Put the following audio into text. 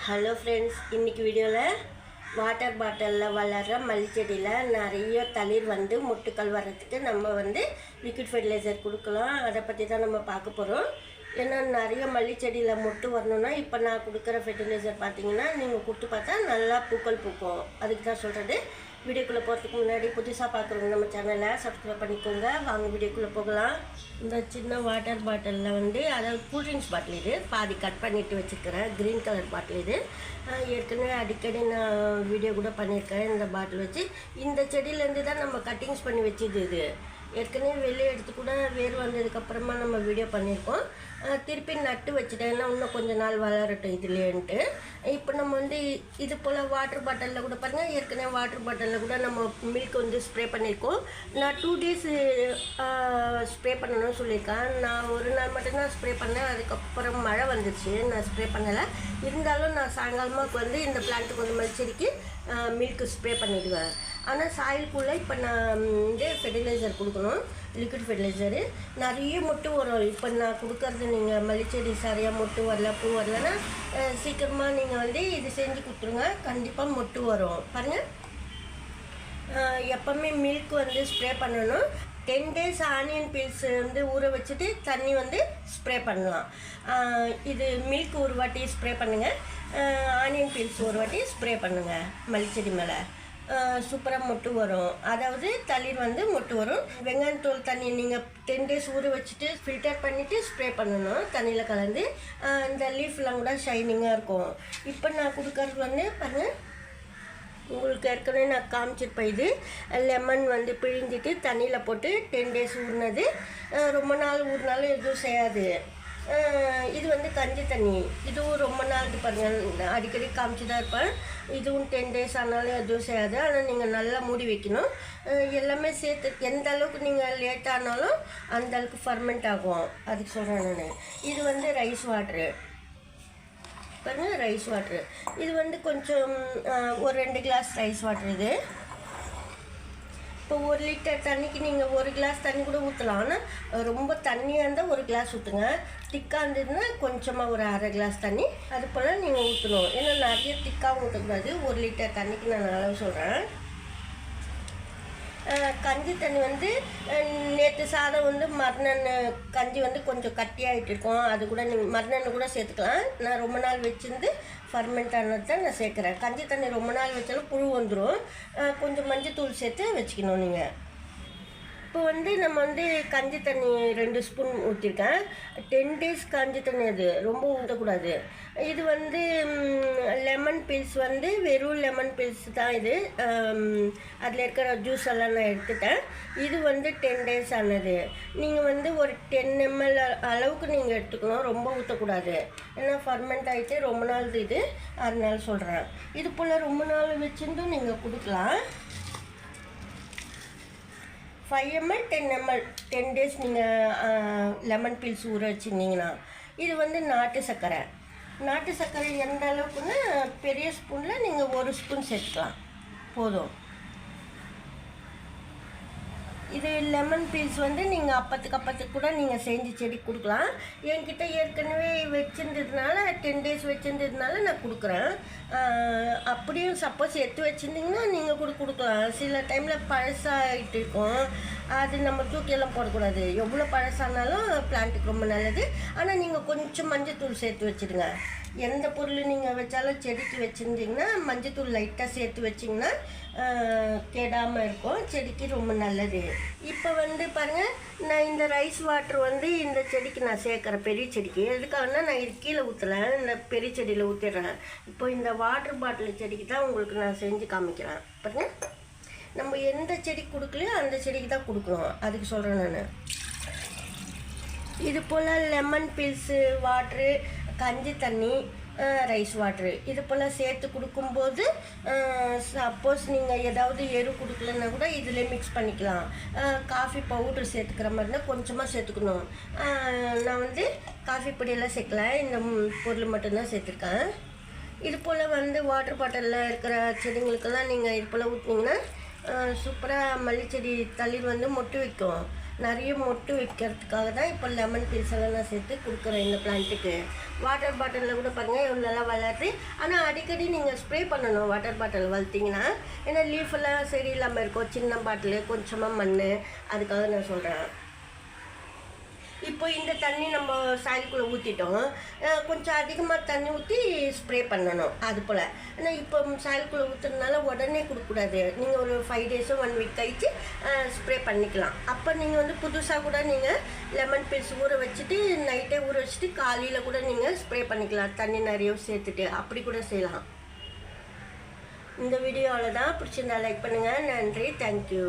Hello friends, இன்றைக்கி வீடியோவில் water பாட்டிலில் வளர்கிற மல்லி செடியில் நிறைய தளிர் வந்து மொட்டுக்கள் வர்றதுக்கு நம்ம வந்து லிக்விட் ஃபெர்டிலைசர் கொடுக்கலாம். அதை பற்றி தான் நம்ம பார்க்க போகிறோம். ஏன்னா நிறைய மல்லி செடியில் மொட்டு வரணுன்னா இப்போ நான் கொடுக்குற ஃபெர்டிலைசர் பார்த்தீங்கன்னா நீங்கள் கொடுத்து பார்த்தா நல்லா பூக்கள் பூக்கும். அதுக்கு தான் சொல்கிறது. வீடியோக்குள்ளே போகிறதுக்கு முன்னாடி புதுசாக பார்க்குறவங்க நம்ம சேனலை சப்ஸ்கிரைப் பண்ணிக்கோங்க. வாங்க வீடியோக்குள்ளே போகலாம். இந்த சின்ன வாட்டர் பாட்டிலில் வந்து அதாவது கூல்ட்ரிங்க்ஸ் பாட்டில் இது பாதி கட் பண்ணிவிட்டு வச்சுருக்கிறேன். க்ரீன் கலர் பாட்டில் இது. ஏற்கனவே அடிக்கடி நான் வீடியோ கூட பண்ணியிருக்கேன். இந்த பாட்டில் வச்சு இந்த செடியிலேருந்து தான் நம்ம கட்டிங்ஸ் பண்ணி வச்சுது. இது ஏற்கனவே வெளியே எடுத்து கூட வேர் வந்ததுக்கப்புறமா நம்ம வீடியோ பண்ணியிருக்கோம். திருப்பி நட்டு வச்சுட்டேன், ஏன்னா இன்னும் கொஞ்சம் நாள் வளரட்டும் இதுலேன்ட்டு. இப்போ நம்ம வந்து இது போல் வாட்டர் பாட்டிலில் கூட பாருங்கள், ஏற்கனவே வாட்டர் பாட்டிலில் கூட நம்ம மில்க் வந்து ஸ்ப்ரே பண்ணியிருக்கோம். நான் 2 days ஸ்ப்ரே பண்ணணும்னு சொல்லியிருக்கேன். நான் ஒரு நாள் மட்டும்தான் ஸ்ப்ரே பண்ணேன். அதுக்கப்புறம் மழை வந்துடுச்சு, நான் ஸ்ப்ரே பண்ணலை. இருந்தாலும் நான் சாயங்காலமாக வந்து இந்த பிளான்ட்டுக்கு வந்து மல்ச்செடிக்கு மில்க் ஸ்ப்ரே பண்ணிவிடுவேன். ஆனால் சாயிலுக்குள்ளே இப்போ நான் வந்து ஃபெர்டிலைசர் கொடுக்கணும், லிக்விட் ஃபெர்டிலைசரு. நிறைய மொட்டு வரும். இப்போ நான் கொடுக்கறது நீங்கள் மல்லிச்செடி சரியாக மொட்டு வரல, பூ வரலன்னா சீக்கிரமாக நீங்கள் வந்து இது செஞ்சு கொடுத்துருங்க, கண்டிப்பாக மொட்டு வரும். பாருங்கள், எப்போவுமே மில்க் வந்து ஸ்ப்ரே பண்ணணும். 10 days ஆனியன் பீல்ஸ் வந்து ஊற வச்சுட்டு தண்ணி வந்து ஸ்ப்ரே பண்ணலாம். இது மில்க் ஒரு வாட்டி ஸ்ப்ரே பண்ணுங்கள், ஆனியன் பீல்ஸ் ஒரு வாட்டி ஸ்ப்ரே பண்ணுங்கள். மல்லிச்செடி மேலே சூப்பராக மொட்டு வரும். அதாவது தளிர் வந்து மொட்டு வரும். வெங்காயத்தோல் தண்ணி நீங்கள் 10 days ஊற வச்சுட்டு ஃபில்டர் பண்ணிவிட்டு ஸ்ப்ரே பண்ணணும் தண்ணியில் கலந்து. இந்த லீஃப்லாம் கூட ஷைனிங்காக இருக்கும். இப்போ நான் கொடுக்கறது வந்து பாருங்கள், உங்களுக்கு ஏற்கனவே நான் காமிச்சிருப்பேன். இது லெமன் வந்து பிழிஞ்சிட்டு தண்ணியில் போட்டு 10 days ஊறினது. ரொம்ப நாள் ஊறினாலும் எதுவும் செய்யாது. இது வந்து கஞ்சி தண்ணி. இதுவும் ரொம்ப நாள் இது பாருங்கள், அடிக்கடி காமிச்சு தான் இருப்பேன். இதுவும் 10 days ஆனாலும் எதுவும் செய்யாது. ஆனால் நீங்கள் நல்லா மூடி வைக்கணும். எல்லாமே சேர்த்து எந்த அளவுக்கு நீங்கள் லேட் ஆனாலும் அந்த அளவுக்கு ஃபர்மெண்ட் ஆகும். அதுக்கு சொல்கிறேன் நான். இது வந்து ரைஸ் வாட்ரு பாருங்கள், ரைஸ் வாட்ரு. இது வந்து கொஞ்சம் ஒரு 2 glass ரைஸ் வாட்ரு. இது இப்போ 1 liter தண்ணிக்கு நீங்கள் 1 glass தண்ணி கூட ஊற்றலாம். ஆனால் ரொம்ப தண்ணியாக இருந்தால் 1 glass ஊற்றுங்க. திக்காக இருந்ததுன்னா கொஞ்சமாக ஒரு 1/2 glass தண்ணி அது போல் நீங்கள் ஊற்றணும். ஏன்னா நிறைய திக்காகவும் ஊற்றக்கூடாது. 1 liter தண்ணிக்கு நான் அளவு சொல்கிறேன். கஞ்சி தண்ணி வந்து நேற்று சாதம் வந்து மறுநாள் கஞ்சி வந்து கொஞ்சம் கட்டியாகிட்டு இருக்கோம். அது கூட நீங்கள் மறுநாள் கூட சேர்த்துக்கலாம். நான் ரொம்ப நாள் வச்சுருந்து ஃபர்மெண்ட் ஆனது தான் நான் சேர்க்குறேன். கஞ்சி தண்ணி ரொம்ப நாள் வச்சாலும் புழு வந்துடும். கொஞ்சம் மஞ்சள் தூள் சேர்த்து வச்சுக்கணும் நீங்கள். இப்போ வந்து நம்ம வந்து கஞ்சி தண்ணி 2 ஸ்பூன் ஊற்றிருக்கேன். 10 days கஞ்சி தண்ணி, அது ரொம்ப ஊற்றக்கூடாது. இது வந்து லெமன் பீல்ஸ் வந்து வெறும் லெமன் பீல்ஸ் தான் இது. அதில் இருக்கிற ஜூஸ் எல்லாம் நான் எடுத்துட்டேன். இது வந்து 10 days ஆனது. நீங்கள் வந்து ஒரு 10 ml அளவுக்கு நீங்கள் எடுத்துக்கணும், ரொம்ப ஊற்றக்கூடாது. ஏன்னா ஃபர்மெண்ட் ஆகிட்டு ரொம்ப நாள் இது, அதனால சொல்கிறேன். இது போல் ரொம்ப நாள் வச்சுருந்தும் நீங்கள் கொடுக்கலாம். 5 ml 10 ml 10 days நீங்கள் லெமன் பீல்ஸ் ஊற வச்சுருந்தீங்கன்னா. இது வந்து நாட்டு சர்க்கரை. நாட்டு சர்க்கரை எந்த அளவுக்குன்னா பெரிய ஸ்பூனில் நீங்கள் 1 ஸ்பூன் சேர்த்துக்கலாம் போதும். இது லெமன் பீல்ஸ் வந்து நீங்கள் அப்பத்துக்கு கூட நீங்கள் செஞ்சு செடி கொடுக்கலாம். என்கிட்ட ஏற்கனவே வச்சுருந்ததுனால 10 days வச்சுருந்ததுனால நான் கொடுக்குறேன். அப்படியும் சப்போஸ் எடுத்து வச்சுருந்தீங்கன்னா நீங்கள் கூட கொடுக்கலாம். சில டைமில் பழசாகிட்டு இருக்கும், அது நம்ம தூக்கியெல்லாம் போடக்கூடாது. எவ்வளோ பழசானாலும் பிளான்ட்டுக்கு ரொம்ப நல்லது. ஆனால் நீங்கள் கொஞ்சம் மஞ்சத்தூள் சேர்த்து வச்சுடுங்க. எந்த பொருள் நீங்கள் வச்சாலும் செடிக்கு வச்சுருந்தீங்கன்னா மஞ்சத்தூள் லைட்டாக சேர்த்து வச்சிங்கன்னா கெடாமல் இருக்கும், செடிக்கு ரொம்ப நல்லது. இப்போ வந்து பாருங்கள், நான் இந்த ரைஸ் வாட்ரு வந்து இந்த செடிக்கு நான் சேர்க்குறேன், பெரிய செடிக்கு. எதுக்காகனா நான் இது கீழே ஊற்றலை, இந்த பெரிய செடியில் ஊற்றிடுறேன். இப்போ இந்த வாட்டர் பாட்டில் செடிக்கு தான் உங்களுக்கு நான் செஞ்சு காமிக்கிறேன். பாருங்கள், நம்ம எந்த செடி கொடுக்கலையோ அந்த செடிக்கு தான் கொடுக்கணும், அதுக்கு சொல்கிறேன் நான். இது போல் லெமன் பீல்ஸு வாட்ரு, கஞ்சி தண்ணி, ரைஸ் வாட்ரு இது போல் சேர்த்து கொடுக்கும்போது சப்போஸ் நீங்கள் ஏதாவது எரு கொடுக்கலன்னா கூட இதில் மிக்ஸ் பண்ணிக்கலாம். காஃபி பவுட்ரு சேர்த்துக்கிற மாதிரினா கொஞ்சமாக சேர்த்துக்கணும். நான் வந்து காஃபி பொடியெல்லாம் சேர்க்கல, இந்த பொருள் மட்டும்தான் சேர்த்துருக்கேன். இது போல் வந்து வாட்டர் பாட்டிலில் இருக்கிற செடிங்களுக்கெல்லாம் நீங்கள் இது போல் ஊற்றினீங்கன்னா சூப்பராக மல்லிச்செடி தளிர் வந்து மொட்டு வைக்கும். நிறைய மொட்டு வைக்கிறதுக்காக தான் இப்போ லெமன் பீல்ஸ் எல்லாம் நான் சேர்த்து கொடுக்குறேன் இந்த பிளான்ட்டுக்கு. வாட்டர் பாட்டிலில் கூட பாருங்கள் எவ்வளோ நல்லா வளருது. ஆனால் அடிக்கடி நீங்கள் ஸ்ப்ரே பண்ணணும் வாட்டர் பாட்டில் வளர்த்திங்கன்னா. ஏன்னா லீஃபெல்லாம் சரியில்லாமல் இருக்கும், சின்ன பாட்டிலு கொஞ்சமாக மண், அதுக்காக நான் சொல்கிறேன். இப்போ இந்த தண்ணி நம்ம சாயிலுக்குள்ளே ஊற்றிட்டோம், கொஞ்சம் அதிகமாக தண்ணி ஊற்றி ஸ்ப்ரே பண்ணணும். அது போல் ஆனால் இப்போ சாயிலுக்குள்ளே ஊற்றுறதுனால உடனே கொடுக்கக்கூடாது. நீங்கள் ஒரு 5 days 1 week கழிச்சு ஸ்ப்ரே பண்ணிக்கலாம். அப்போ நீங்கள் வந்து புதுசாக கூட நீங்கள் லெமன் பீல்ஸ் ஊற வச்சுட்டு நைட்டே ஊற வச்சுட்டு காலையில் கூட நீங்கள் ஸ்ப்ரே பண்ணிக்கலாம், தண்ணி நிறைய சேர்த்துட்டு. அப்படி கூட செய்யலாம். இந்த வீடியோவில் தான் பிடிச்சிருந்தா லைக் பண்ணுங்கள். நன்றி, தேங்க்யூ.